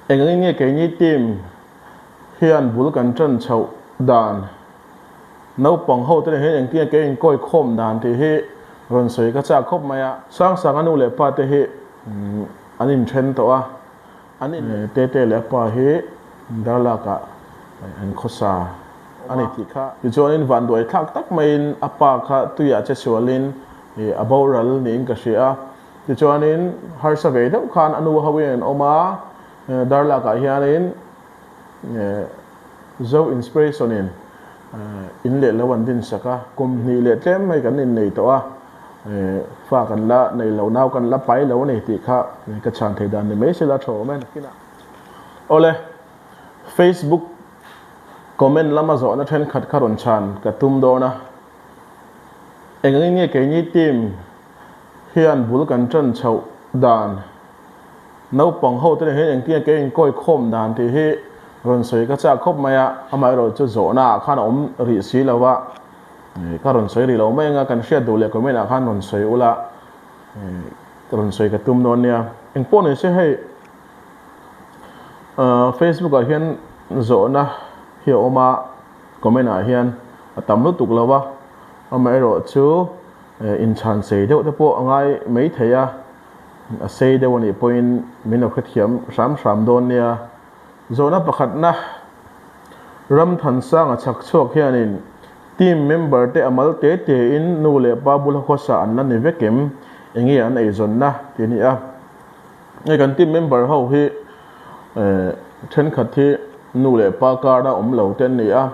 Engin nge ke ni tim hian bul kan tran chho dan no pang ho te he eng kia ke in koi khom dan ti hi ron soi ka cha khop maya sang sang anu le pa te hi anin then to a anin te te le pa hi dala ka an khosa ani ti kha ti chuan in van doi thak tak mai in apa kha tuya che chualin aboral ni in ka sia ti chuan in har sa ve deuh khan anu hawen oma darla ka hianin zo inspiration in le lawan din saka kum ni le tlem mai kan in nei to a fa kan la nei lo naw kan la pai lo nei ti kha ka chan thei dan ni me se la tho men kina ole Facebook comment lama zo na then khat kharon chan ka tum do na engin nge ke ni tim hian bul kan tran chho dan no pang ho te he eng kia ke in koi khom dan ti hi ron soi ka cha khop maya amai ro chu zo na khan om ri si lawa ka ron soi ri lo mai nga kan share do le ko mena khan ron soi ula ron soi ka tum non nia eng pon se hei Facebook a hian zo na hi oma comment a hian atam lu tuk lawa amai ro chu in chan sei deuh te po angai mei theia a sei de woni point min khat hiam ram don nia zona pakhat na ram than sang a chak chok hianin team member te amal te in nu le pa bul khosa an na ni vekem engi an ei zon na ti ni a ngai kan team member ho hi then khat thi nu le pa ka da om lo ten ni a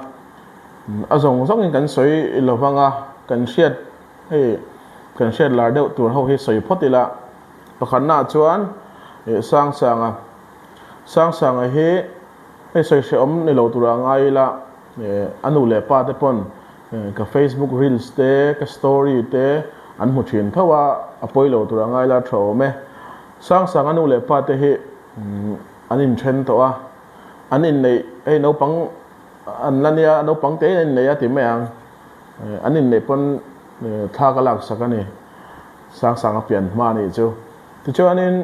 azong zong in kan soi lovanga kan shet he kan shet lar deuh tur ho hi soi photila pakhat na chuan sang sang a he soi se om ni lo tura ngai la anu le pa te pon ka Facebook reels te ka story te an mu thin thawa apoi lo tura ngai la tho me sang anu le pa te hi anin then to a anin nei no pang an lania no pang te nei a ti me ang anin nei pon tha ka lak sakani sang a pian ma ni chu ti chu anin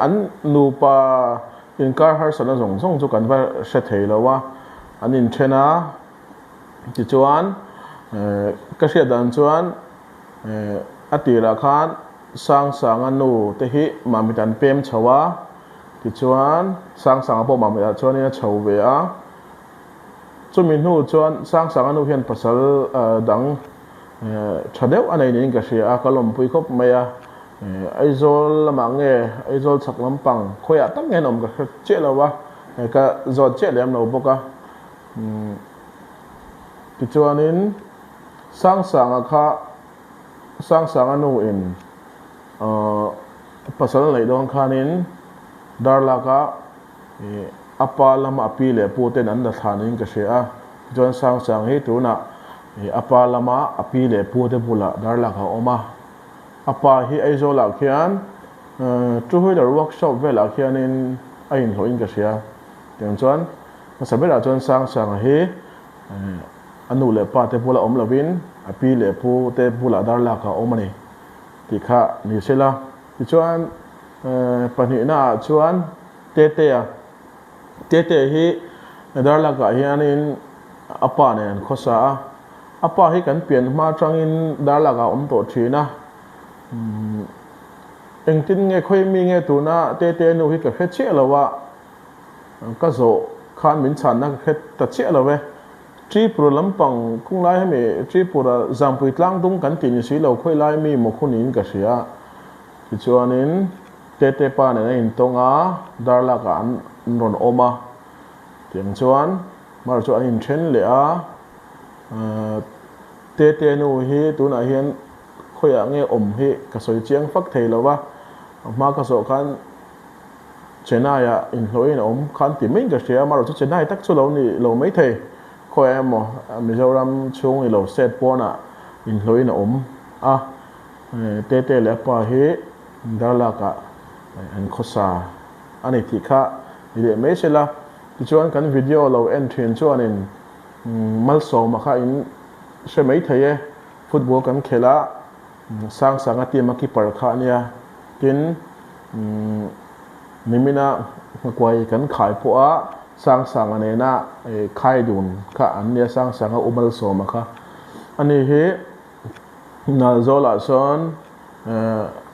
an nu pa in car har sana zong chu kan va she thei lawa anin thena ti chuan ka hria dan chuan atira khan sang anu te hi mamitan pem chawa ti chuan sang po mamita chuan ina chho ve a chumin hu chuan sang anu hian pasal dang thadeu anei nin ka hria kalom pui khop maya aizol lamange aizol chak lampang khoya tak nge nom ka che lawa ka zot che lem lo boka ti chuanin sang anu in pasal lei dong khanin darla ka apa lama api le puten an da thanin ka hria chuan sang hi tuna apa lama api le pute bula darla ka oma apa hi aizola khian two wheeler workshop vela khianin ain loin ka sia tiang chuan sabela chuan sang hi anu le pa te pula om lovin api le pu te pula darla ka omani ti kha ni sela ti chuan pani na chuan te hi darla ka hianin apa ne an khosa apa hi kan pian ma tangin darla ka om to thina eng tin nge khoi mi nge tu na te nu hi ka khet che lawa ka zo khan min chan na khet ta che lawe tripura lampang kung lai me tripura zampui tlang dung kan tin si lo khoi lai mi mo khunin ka sia ti chuanin te pa ne in tonga darla ka an ron oma tiang chuan mar chu an in then le a te nu hi tu na hian khoya nge om hi ka soi chiang fak thei lawa ma ka so khan chenaya in loin om khan ti min ka sia mar chu chenai tak chu lo ni lo mai thei khoya mo mizoram chung i lo set pona in loin om a te le pa hi dala ka an khosa ani thi kha ile me sela ti chuan kan video lo en thin chuan in mal so ma kha in se mai thei football kan khela sang ati ma ki par kha nia tin nimina quay kan khai po a sang ane na khai dun kha an nia sang a umal so ma kha ani hi na zola son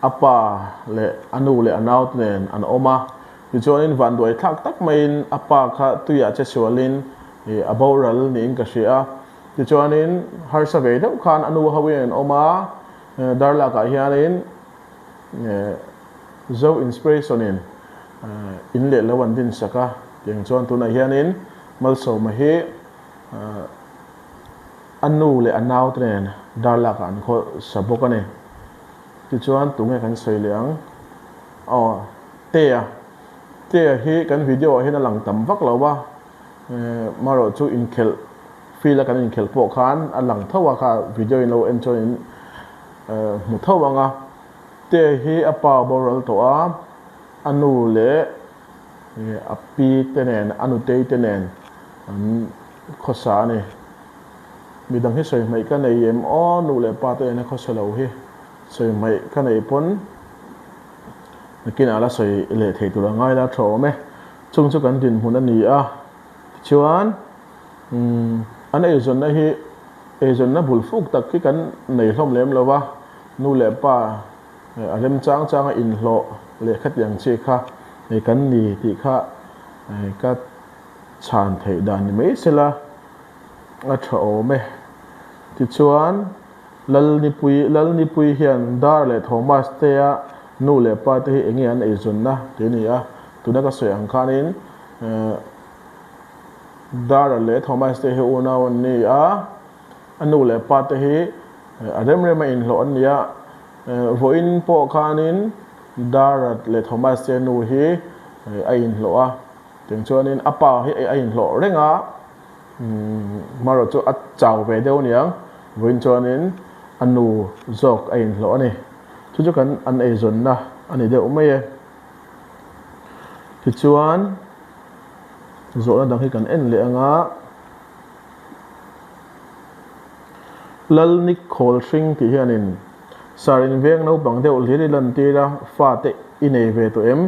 apa le anu le anaut nen an oma ti chuanin van doi thak tak main apa kha tuya che chualin aboral ni in ka sia ti chuanin har sa ve deuh khan anu hawin oma darla ka hianin zo inspiration in le lawan din saka tiang chuan tuna hianin malso ma hi anu le anaut nen darla ka an kho sabok ane ti chuan tunge kan soi liang te hi kan video hi na lang tam vak lo ba maro chu in khel feel kan in khel po khan a lang thawa kha video in lo enjoy in mu thawa nga te hi apa boral to a anu le api tenen anu te tenen an khosa ni midang hi soi mai ka nei em o nu le pa te na khosa lo hi soi mai ka nei pon kina la soi le thei tu la ngai la tho me chung chu kan din hun ani a chuan an ei zon na hi ei zon na bul fuk tak ki kan nei hlom lem lo wa nu le pa alem chang in hlo le khat yang che kha nei kan ni ti kha ka chan thei dan ni me sela a tho me ti chuan lal ni pui hian dar le thomas te a nu le pa te hi engi an ei zon na te ni a tuna ka soi ang khanin dar le thomas te hi una on ni a anu le pa te hi adem re ma in hlo an nia voin po khanin dar le thomas te nu hi a in hlo a teng chuanin apa hi a in hlo renga maro chu at chaw ve deuh niang voin chuanin anu zok a in hlo ani chu kan an ei zon na ani deuh mai e ti chuan zo na dang hi kan en le anga lal nik khol hring ti hianin sarin veng no bang deuh hliri lan tira fa te inei ve to em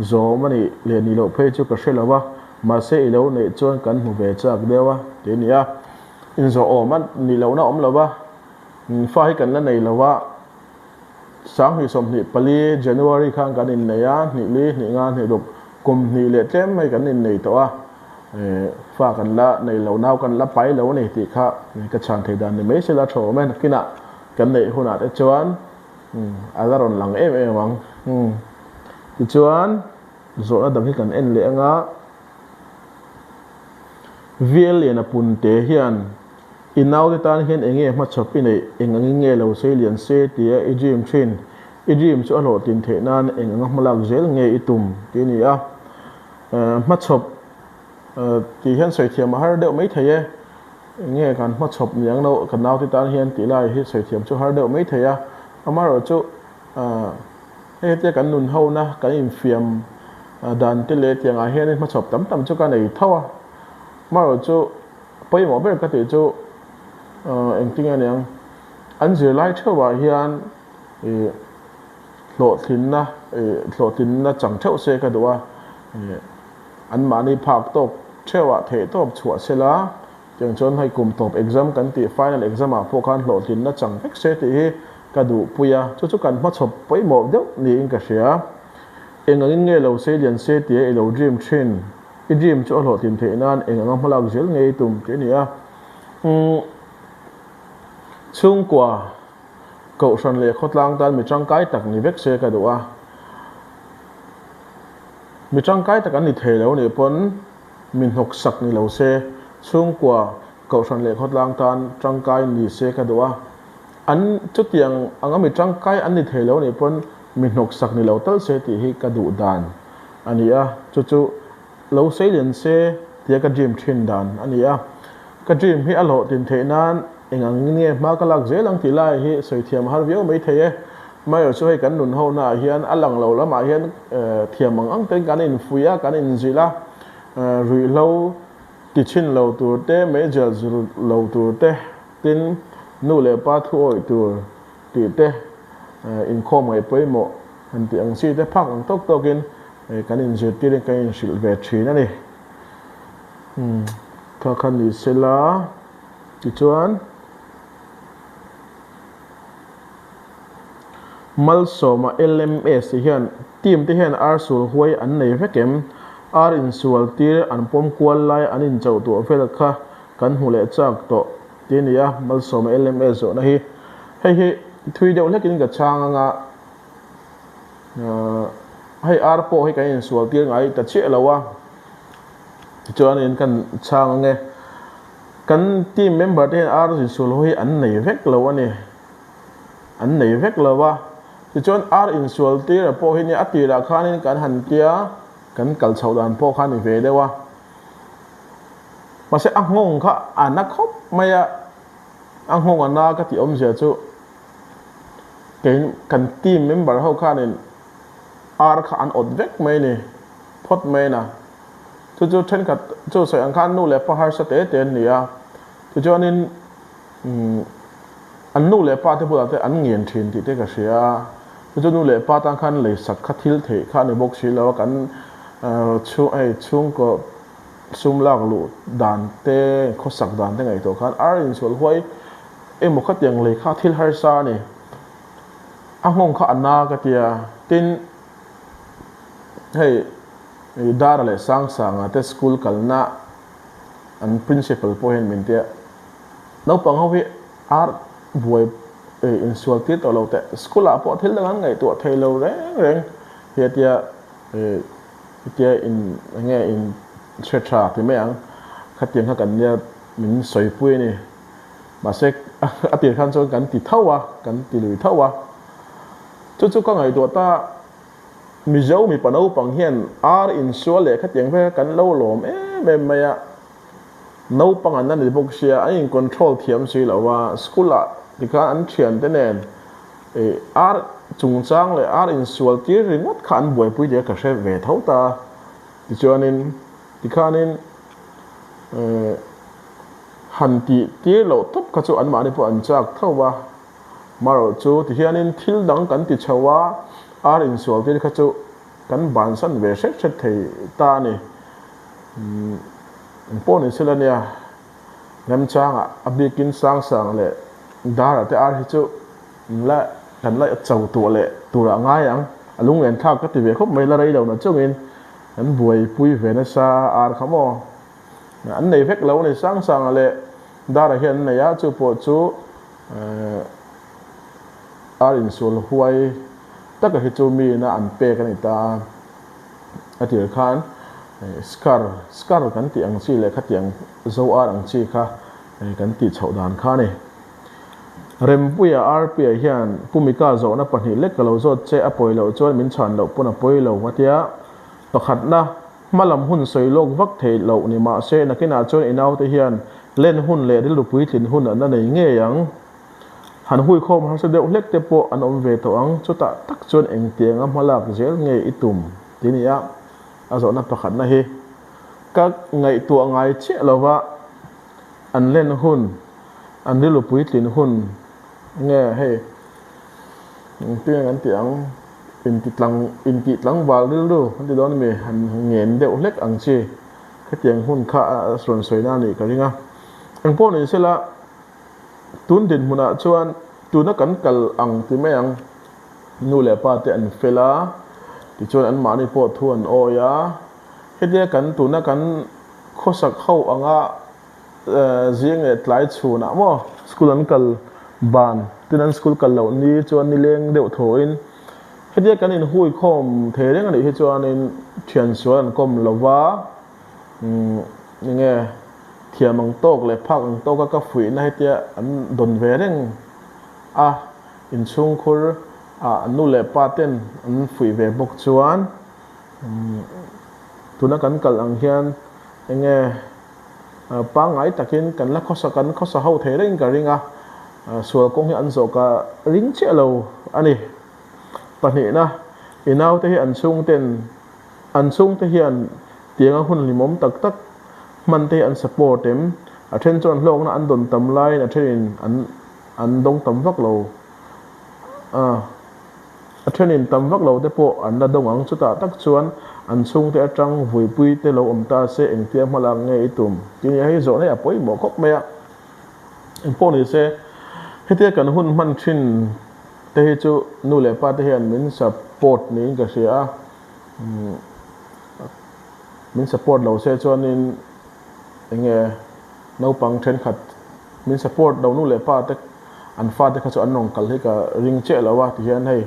zo mani le ni lo phei chu ka hrelawa ma se i lo nei chuan kan mu ve chak dewa te ni a in zo o man ni lo na om lawa fa hi kan la nei lawa sang hi som ni pali January khang kan in nei a ni li ni nga ni dop kum ni le tlem mai kan in nei to a fa kan la nei lo nau kan la pai lo nei ti kha ni ka chan thei dan ni me se la tho men kina kan nei huna te chuan adaron lang em wang ti chuan zo na dang hi kan en le anga vial na pun te hian inau te tan hian enge ma chopi nei engang nge lo se lian se ti a ejim thin ejim chu alo tin the nan engang malak zel nge itum ti ni a ma chop ti hian soi thiam har deuh mai thei nge kan ma chop niang no kan nau te tan hian ti lai hi soi thiam chu har deuh mai thei a amaro chu he te kan nun ho na kan in fiam dan te le tiang a hian ma chop tam chu ka nei thawa maro chu poi mo ber ka te chu em tiếng anh em anh giờ lại theo vào hiền lộ tin na chẳng theo xe cái đó anh mà đi park top theo vào thể top chuột xe lá chẳng chọn hay cùng top exam kan ti final exam à phụ kan lộ tin na chẳng fix xe thì cái đủ puya cho cần mất chụp với một đứa ni in cái xe em ngân nghe lâu xe liền xe thì lâu dream train dream cho lộ tin thể nan em ngân lao dễ nghe tụm cái này à chung qua cậu sân lệ khót lang tan mi trăng cái tắc ni vek xe cái đó mi trăng cái tắc anh đi thề lâu ni pon min học sắc ni lâu xe chung qua cậu sân lệ khót lang tan trăng cái ni xe cái đó anh chút tiếng anh mi trăng cái anh đi thề lâu ni pon min học sắc ni lâu tal xe thì hi cái đủ đàn anh à chút lâu xe liền xe thì cái dream train đàn anh à cái dream hi alo tin thể nan engang nge ma ka lak zelang ti lai hi soi thiam har viau mai thei mai ở chỗ kan nun ho na hian alang lo la ma hian thiam ang ang ten kan in fuya kan in zila rui lo ti chin lo tur te me jal zur lo tur te tin nu le pa thu oi tur ti te in khom ngai poi mo han ti ang si te phak ang tok tokin kan in zirtir kan in sil ve thin ani kha khan ni sela ti chuan mal soma LMS hian team te hian ar sul huai an nei vekem ar in sual tir an pom kwal lai an in chau to fel kha kan hule chak to tinia mal soma LMS zo na hi hei thui deuh lekin ka chang anga hei ar po hei kan in sual tir ngai ta che lawa chuan in kan chang nge kan team member te ar in sul huai an nei vek lo ani an nei vek lawa thì chọn ar in sual tir po hi ni atira khanin kan han tia kan kal chho dan po khan ni ve dewa ma se angong kha anak khop maya angong ana ka ti om je chu kan team member ho khanin ar kha an od vek mai ni phot mai na chu then ka chu sai ang khan nu le pa har sa te ten ni a chu chonin an nu le pa te pula te an ngien thin ti te ka sia chu nu le pa tang khan le sak kha thil the kha ni bok si lo kan chu ai chung ko sum lak lu dan te kho sak dan te ngai to khan ar in sul huai mo kha tiang le kha thil har sa ni angong kha anna ka tia tin hei dar le sang sang te school kalna an principal po hen min te no pang ho vi ar buai in sual tir to lo te school a po thil lang ngai to thei lo reng he tia in nge in checha ti me ang khatiang kha kan nia min soi pui ni ma se atir khan chon kan ti thawa kan ti lui thawa chu ka ngai to ta mi zo mi panau pang hian ar in sual le khatiang ve kan lo lom maya no pang an ni bok sia ai in control thiam si lo wa school a thì các anh chuyển thế này ar chung chang le ar in sual tir ringot khan buai pui de ka se ve thau ta ti chuanin ti khanin han ti tir lo top ka chu an ma ni po an chak thau wa maro chu ti hianin thil dang kan ti chawa ar in sual tir ka chu kan ban san ve se se thei ta ni po ni selania ngam changa abikin sang sang le dar te ar hi chu la kan la chau tu le tu ra ngai ang alung en thak ka ti ve khop mai la rei do na chungin an buai pui ve na sa ar khamo an nei vek lo nei sang sang le dar hian nei ya chu po chu ar in sul huai ta ka hi chu mi na an pe ka ni ta atir khan scar kan ti ang chi le khatiang zo ar ang chi kha kan ti chho dan kha ni rem puya rpa hian pumika zo na pahnih lek lo zo che apoi lo chuan min chan lo puna poi lo watia pakhat na malam hun soi lok vak thei lo ni ma se na kina chuan inau te hian len hun le dil pui thin hun an nei nge yang han hui khom har se deuh lek te po an om ve to ang chuta tak chuan eng tiang a malak zel nge itum tinia azo na pakhat na hi ka ngai tu ngai che lova an len hun an dil pui thin hun nghe hey tiếng anh tiếng in ti tlang vào đi luôn anh đó mình hành nghẹn đeo lek ăn chi cái tiếng hun khá sồn sôi na này cái gì nga anh po này sẽ là tuấn đến muna chuan tuấn nó cắn cල් ăn thì mấy ăn nu lệ pa thì anh phela thì chuan anh mani po thuan oya cái dia cắn tuấn nó cắn khó sắc khâu ăn á riêng để lái chu na mo school anh cl ban tin school kal lo ni chuan ni leng deuh thoin hedia kan in hui khom the reng ani hi chuan in thian suan kom lova nge thiamang tok le phak ang tok ka fui na hetia an don ve reng in chung khur nu le paten an fui ve bok chuan tuna kan kal ang hian nge pa ngai takin kan la khosa ho the reng ka ringa sual kong hi an zo ka ring che lo ani pahnih na inau te hi an chung te hian tianga hun limom tak tak man te an support em a then chon hlok na an don tam lai na then an dong tam vak lo a then in tam vak lo te po an la dong ang chuta tak chuan an chung te atang vui pui te lo om ta se eng tiam hala nge itum tin ya hi zo na ya poi mo khop me en po ni se hetia kan hun man thin te hi chu nu le pa te hian min support ni ka sia min support lo se chuan in enge no pang then khat min support do nu le pa te an fa te kha chu an nong kal hi ka ring che lawa ti hian hei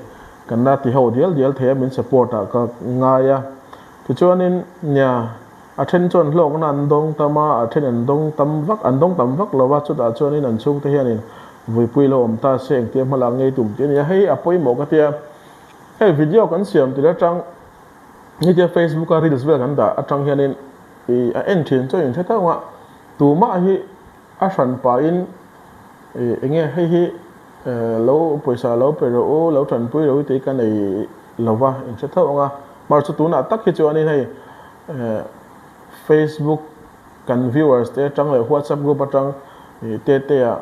kan na ti ho dial the min support a ka nga ya ti chuan in nya a then chuan hlok na an dong tama a then an dong tam vak lawa chu da chuan in an chung te hian in vui pui lo om ta se eng tiam hala ngei tum tin ya hei apoi mo ka tia hei video kan siam ti la tang ni tia Facebook a reels vel kan da atang hian in a en thin cho in the ta wa tu ma hi a san pa in enge hei hi lo poisa lo pero o lo tran pui lo te kan nei lova in the ta nga mar chu tu na tak hi chu ani hei Facebook kan viewers te tang le WhatsApp group atang te a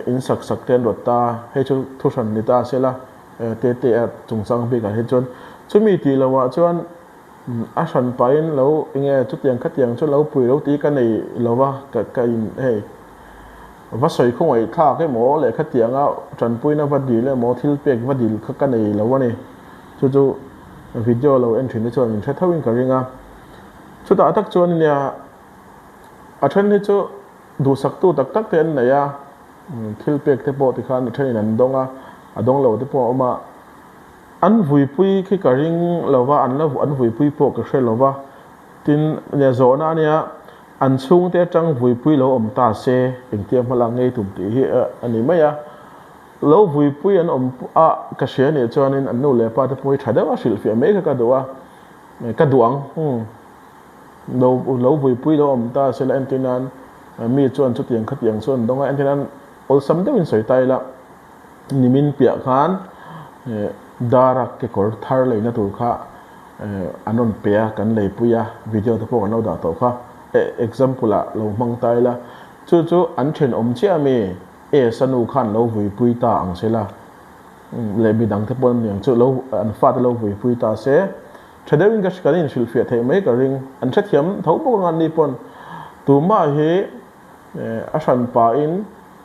in sak ten dot ta he chu thu san ni ta sela te a chung sang bi ka he chon chumi ti lawa chuan a san pain lo inge chu tiang khat tiang chu lo pui lo ti ka nei lawa ka in he va soi khong ai tha ke mo le khat tiang a tran pui na va di le mo thil pek va dil kha ka nei lawa ni chu video lo en thin chuan in the thawin ka ringa chu ta tak chuan nia a then ni chu du sak tu tak te an nei a thil pek te po ti khan then an donga adong lo te po oma an vui pui khi ka ring lova an vui pui po ka hrel lova tin nya zona ania an chung te tang vui pui lo om ta se eng tiam hala ngei tum ti hi ani maya lo vui pui an om a ka she ni chuan in an nu le pa te poi thada wa sil fi me ka dowa ka duang lo vui pui lo om ta se la entinan mi chuan chu tiang khat tiang chuan donga entinan ol sam deuhin soi tai la nimin pia khan darak ke kor thar leina tur kha anon pea kan lei puya video te pawh an da to kha example a lo mang tai la chu an then om chia mi sanu khan lo vui pui ta ang sela le bi dang te pon yang chu lo an fa te lo vui pui ta se thadewin ka shkarin shil fia thei mai ka ring an thathiam tho pawh ngan ni pon tu ma hi a san pa in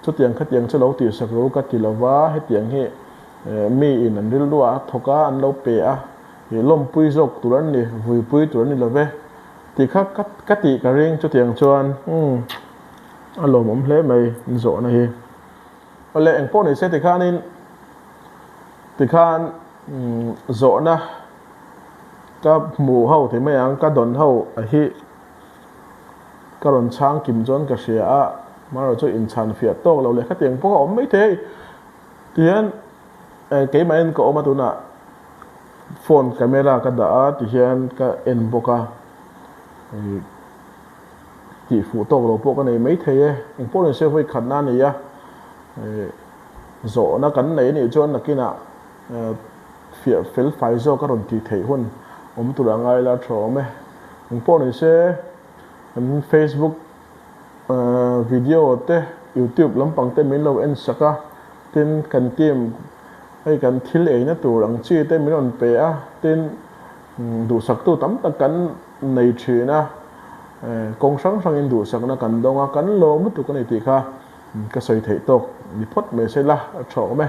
chu tiang kha tiang chu lo ti sak ro ka ti lawa he tiang hi mi in an ril lua thoka an lo pe a hi lom pui jok turan ni vui pui turan ni love ti kha kat ti ka ring chu tiang chuan a lom om hle mai zo na hi ole eng po ni se ti khan zo na ka mu ho the mai ang ka don ho a hi ka ron chang kim jon ka sia a maro chu in chan fiat tok lo le kha tiang po om mai the tian ke mai ko ma tu na phone camera ka da ti hian ka en boka ti fu tok lo po ka nei mai the e eng po le se voi khat na ni ya zo na kan nei ni chon na kina fia fel fai zo ka ron ti thei hun om tu ra ngai la tho me eng po ni se Facebook video te YouTube lampang te min lo en saka tin kan tim ai kan thil e na tur ang chi te min on pe a tin du sak tu tam tak kan nei thina kong sang in du sak na kan donga kan lo mu tu kan ti kha ka soi thei tok ni phot me se la tho me